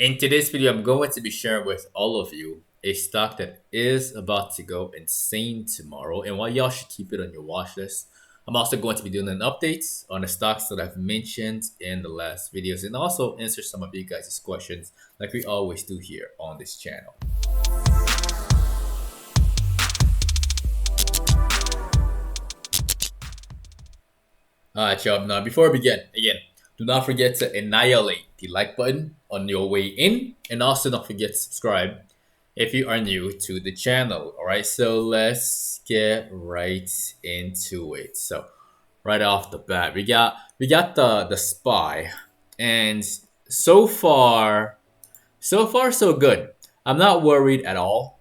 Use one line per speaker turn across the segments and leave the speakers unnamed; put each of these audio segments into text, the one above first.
In today's video, I'm going to be sharing with all of you a stock that is about to go insane tomorrow and why y'all should keep it on your watch list. I'm also going to be doing an update on the stocks that I've mentioned in the last videos and also answer some of you guys' questions like we always do here on this channel. Alright, y'all. Now, before we begin, again, do not forget to annihilate the like button on your way in, and also don't forget to subscribe if you are new to the channel. Alright, so let's get right into it. So, right off the bat, we got the SPY, and so far so good. I'm not worried at all.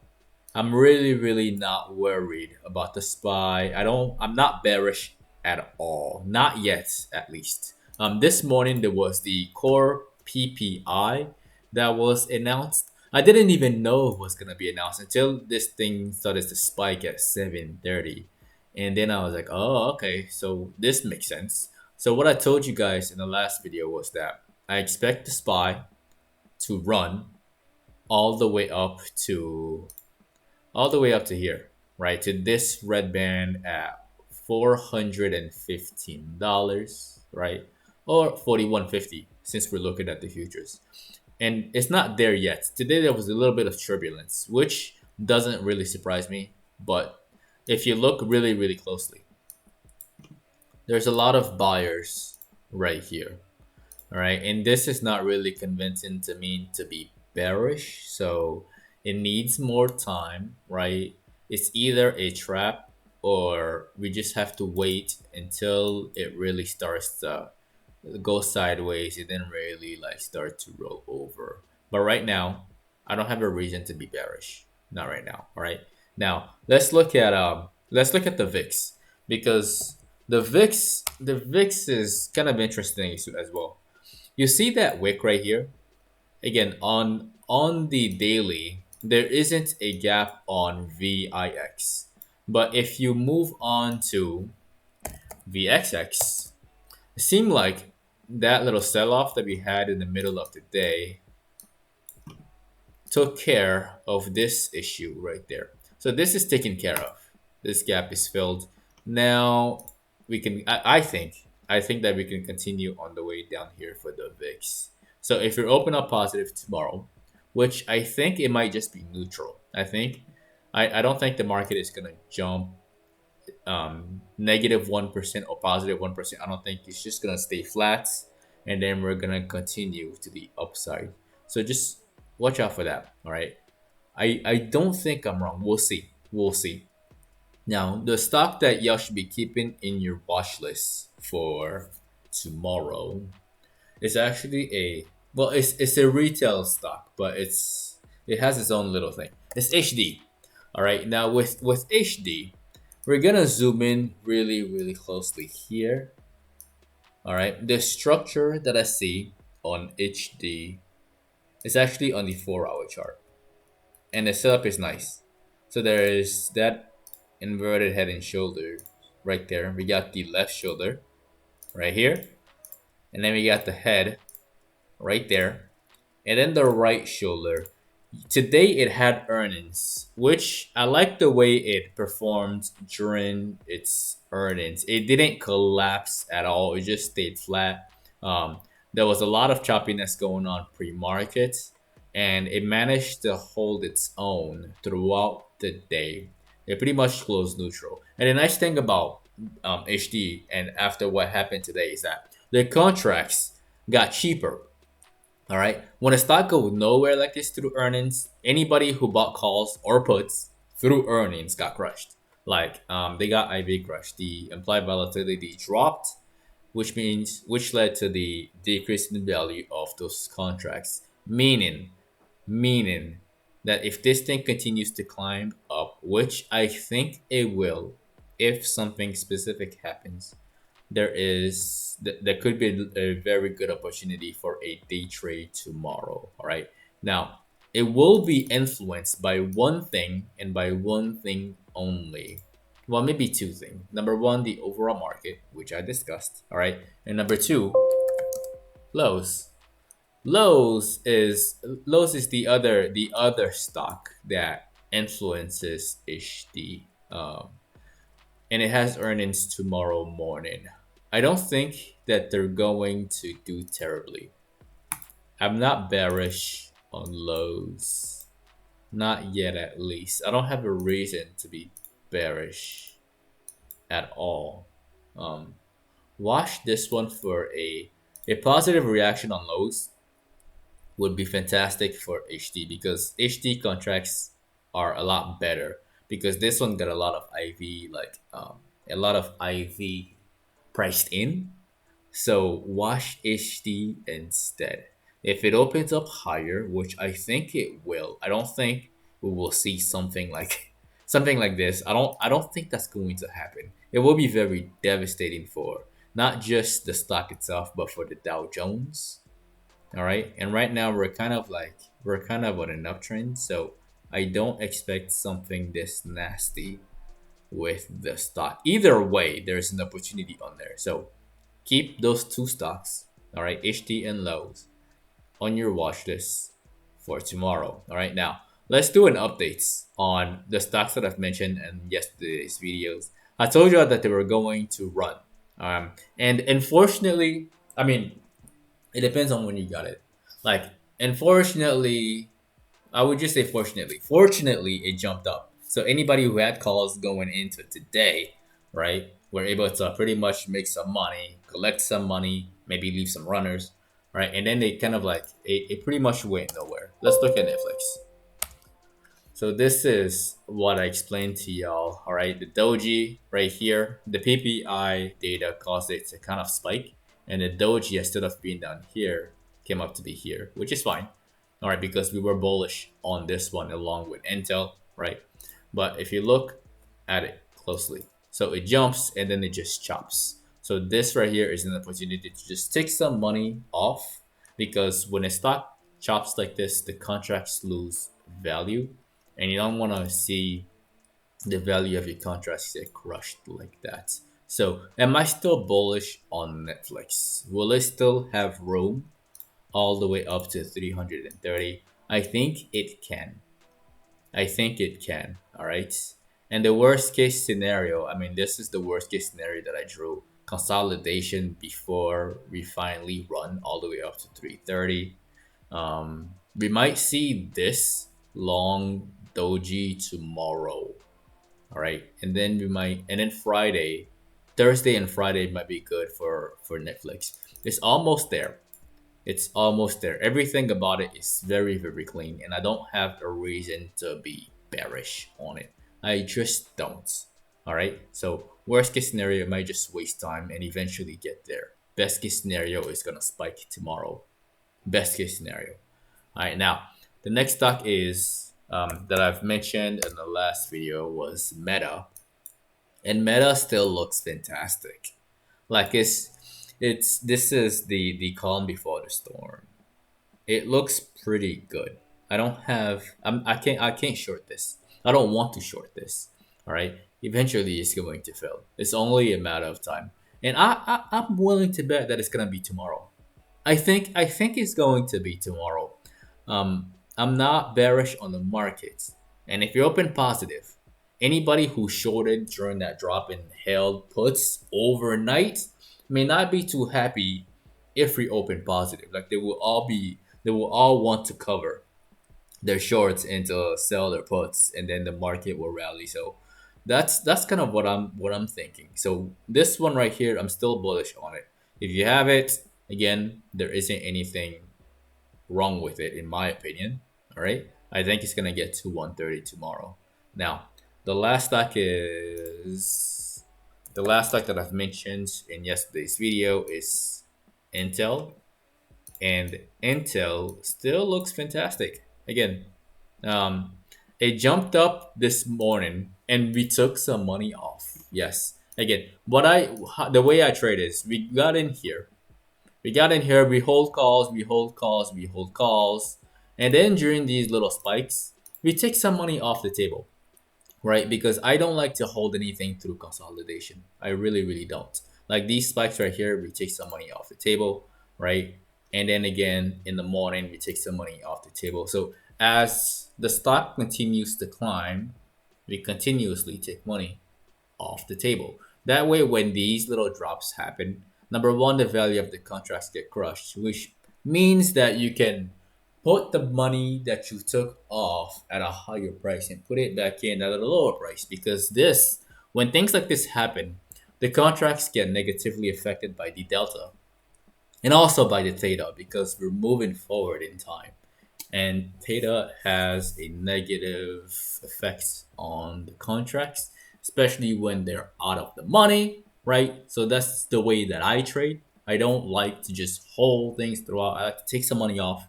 I'm really not worried about the SPY. I'm not bearish at all. Not yet, at least. This morning there was the core PPI that was announced. I didn't even know it was gonna be announced until this thing started to spike at 7:30, and then I was like, oh, okay, so this makes sense. So what I told you guys in the last video was that I expect the SPY to run all the way up to here, right? To this red band at $415, right? Or 41.50 since we're looking at the futures. And it's not there yet. Today there was a little bit of turbulence, which doesn't really surprise me, but if you look really closely, there's a lot of buyers right here. All right, and this is not really convincing to me to be bearish, so it needs more time, right? It's either a trap or we just have to wait until it really starts to go sideways and then really like start to roll over. But right now, I don't have a reason to be bearish. Not right now. All right. Now let's look at the VIX, because the VIX is kind of interesting as well. You see that wick right here? Again, on the daily, there isn't a gap on VIX. But if you move on to VXX, it seemed like that little sell-off that we had in the middle of the day took care of this issue right there. So this is taken care of. This gap is filled. Now we can I think that we can continue on the way down here for the VIX. So if you're open up positive tomorrow, which I think it might just be neutral. I don't think the market is gonna jump -1% or +1%. I don't think it's just gonna stay flat, and then we're gonna continue to the upside. So just watch out for that. All right. I don't think I'm wrong. We'll see. We'll see. Now, the stock that y'all should be keeping in your watch list for tomorrow is actually it's a retail stock, but it has its own little thing. It's HD. All right. Now with HD, we're gonna zoom in really closely here. All right. The structure that I see on HD is actually on the 4-hour chart, and the setup is nice. So there is that inverted head and shoulder right there. We got the left shoulder right here, and then we got the head right there, and then the right shoulder. Today it had earnings, which I like the way it performed during its earnings. It didn't collapse at all. It just stayed flat. There was a lot of choppiness going on pre-market, and it managed to hold its own throughout the day. It pretty much closed neutral. And the nice thing about HD and after what happened today is that the contracts got cheaper. All right. When a stock goes nowhere like this through earnings, anybody who bought calls or puts through earnings got crushed. Like they got IV crushed. The implied volatility dropped, which led to the decrease in the value of those contracts. Meaning that if this thing continues to climb up, which I think it will, if something specific happens, there could be a very good opportunity for a day trade tomorrow. All right. Now it will be influenced by one thing and by one thing only. Well, maybe two things. Number one, the overall market, which I discussed. All right. And number two, lows. Lowe's is the other stock that influences HD, and it has earnings tomorrow morning. I don't think that they're going to do terribly. I'm not bearish on Lowe's, not yet at least. I don't have a reason to be bearish at all. Um, Watch this one for a positive reaction on Lowe's would be fantastic for HD because HD contracts are a lot better because this one got a lot of IV a lot of IV priced in. So watch HD instead. If it opens up higher, which I think it will, I don't think we will see something like something like this. I don't think that's going to happen. It will be very devastating for not just the stock itself, but for the Dow Jones. All right. And right now we're kind of on an uptrend. So I don't expect something this nasty with the stock. Either way, there's an opportunity on there. So keep those two stocks, all right, HT and Lowe's, on your watch list for tomorrow. All right. Now let's do an updates on the stocks that I've mentioned in yesterday's videos. I told you that they were going to run. And unfortunately, I mean, it depends on when you got it. Like, unfortunately, I would just say fortunately. Fortunately, it jumped up. So anybody who had calls going into today, right, were able to pretty much make some money, collect some money, maybe leave some runners, right, and then they kind of like it pretty much went nowhere. Let's look at Netflix. So this is what I explained to y'all. All right, the doji right here, the PPI data caused it to kind of spike, and the doji instead of being down here came up to be here, which is fine. All right, because we were bullish on this one along with Intel, right? But if you look at it closely, so it jumps and then it just chops. So this right here is an opportunity to just take some money off because when a stock chops like this, the contracts lose value and you don't want to see the value of your contracts get crushed like that. So, am I still bullish on Netflix? Will it still have room all the way up to 330? I think it can. I think it can. All right. And the worst case scenario, I mean, this is the worst case scenario that I drew consolidation before we finally run all the way up to 330. We might see this long doji tomorrow. All right, and then Friday, Thursday and Friday might be good for Netflix. It's almost there. It's almost there. Everything about it is very very clean, and I don't have a reason to be bearish on it. I just don't. All right. So worst case scenario, it might just waste time and eventually get there. Best case scenario is gonna spike tomorrow. Best case scenario. All right, now the next stock is that I've mentioned in the last video was Meta, and Meta still looks fantastic. Like it's this is the calm before the storm. It looks pretty good. I can't short this. I don't want to short this. All right, eventually it's going to fail. It's only a matter of time, and I'm willing to bet that it's gonna be tomorrow. I think it's going to be tomorrow. I'm not bearish on the markets, and if you open positive, anybody who shorted during that drop and held puts overnight may not be too happy if we open positive. Like they will all want to cover their shorts and to sell their puts, and then the market will rally. So that's kind of what I'm thinking. So this one right here, I'm still bullish on it. If you have it, again, there isn't anything wrong with it in my opinion. All right, I think it's gonna get to 130 tomorrow. Now, the last stock is the last stock that I've mentioned in yesterday's video is Intel, and Intel still looks fantastic. Again, um, it jumped up this morning, and we took some money off. Yes. Again, the way I trade is we got in here. We got in here, we hold calls, we hold calls, we hold calls. And then during these little spikes, we take some money off the table, right? Because I don't like to hold anything through consolidation. I really, really don't. Like these spikes right here, we take some money off the table, right? and then again in the morning we take some money off the table. So as the stock continues to climb, we continuously take money off the table. That way, when these little drops happen, number one, the value of the contracts get crushed, which means that you can put the money that you took off at a higher price and put it back in at a lower price. Because this, when things like this happen, the contracts get negatively affected by the delta and also by the theta because we're moving forward in time. And theta has a negative effect on the contracts, especially when they're out of the money, right? So that's the way that I trade. I don't like to just hold things throughout. I like to take some money off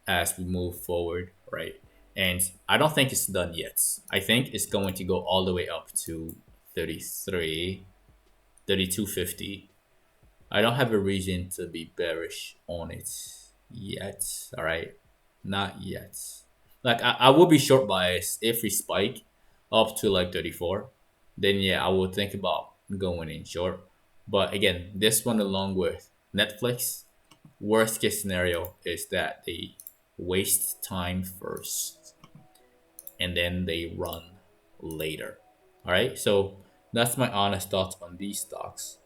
as we move forward, right? And I don't think it's done yet. I think it's going to go all the way up to 33, 32.50. I don't have a reason to be bearish on it yet. All right, not yet. Like I will be short bias if we spike up to like 34. Then yeah, I will think about going in short. But again, this one along with Netflix, worst case scenario is that they waste time first and then they run later. All right, so that's my honest thoughts on these stocks.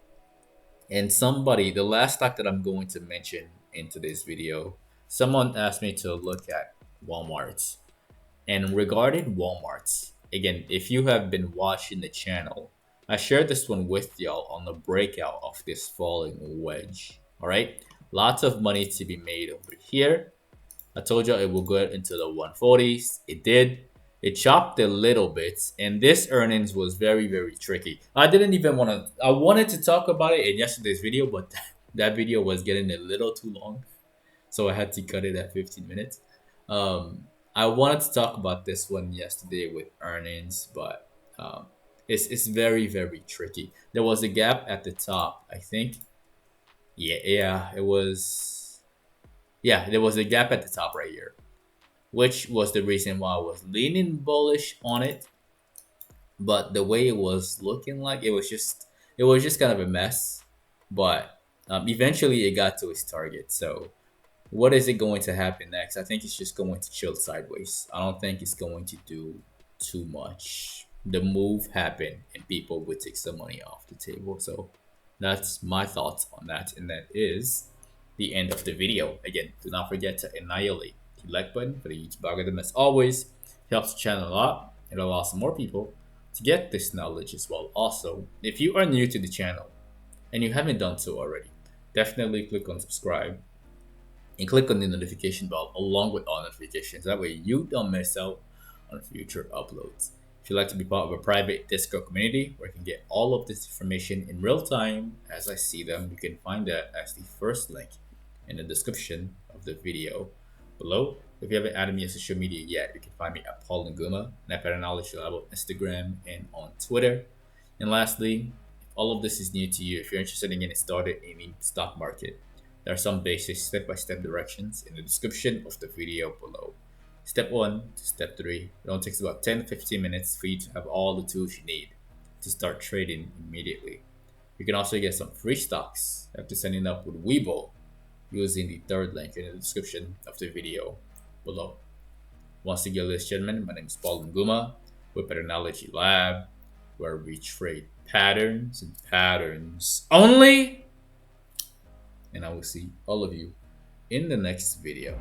And somebody, the last stock that I'm going to mention in today's video, someone asked me to look at Walmart's. And regarding Walmart's, again, if you have been watching the channel, I shared this one with y'all on the breakout of this falling wedge. All right, lots of money to be made over here. I told you it will go into the 140s. It did. It chopped a little bit, and this earnings was very, very tricky. I didn't even want to. I wanted to talk about it in yesterday's video, but that video was getting a little too long, so I had to cut it at 15 minutes. I wanted to talk about this one yesterday with earnings, but it's very, very tricky. There was a gap at the top, I think. Yeah, it was. Yeah, there was a gap at the top right here, which was the reason why I was leaning bullish on it. But the way it was looking like, it was just kind of a mess. But eventually, it got to its target. So what is it going to happen next? I think it's just going to chill sideways. I don't think it's going to do too much. The move happened, and people would take some money off the table. So that's my thoughts on that, and that is the end of the video. Again, do not forget to annihilate the like button for the YouTube algorithm. As always, helps the channel a lot. It allows some more people to get this knowledge as well. Also, if you are new to the channel and you haven't done so already, definitely click on subscribe and click on the notification bell along with all notifications. That way you don't miss out on future uploads. If you'd like to be part of a private Discord community where you can get all of this information in real time as I see them, you can find that as the first link in the description of the video below. If you haven't added me on social media yet, you can find me at NGumah and at PATTERNOLOGY LAB on Instagram and on Twitter. And lastly, if all of this is new to you, if you're interested in getting started in the stock market, there are some basic step-by-step directions in the description of the video below. Step 1 to step 3. It only takes about 10-15 minutes for you to have all the tools you need to start trading immediately. You can also get some free stocks after signing up with Webull using the third link in the description of the video below. Once again, ladies and gentlemen, my name is NGumah with PATTERNOLOGY LAB, where we trade patterns and patterns only. And I will see all of you in the next video.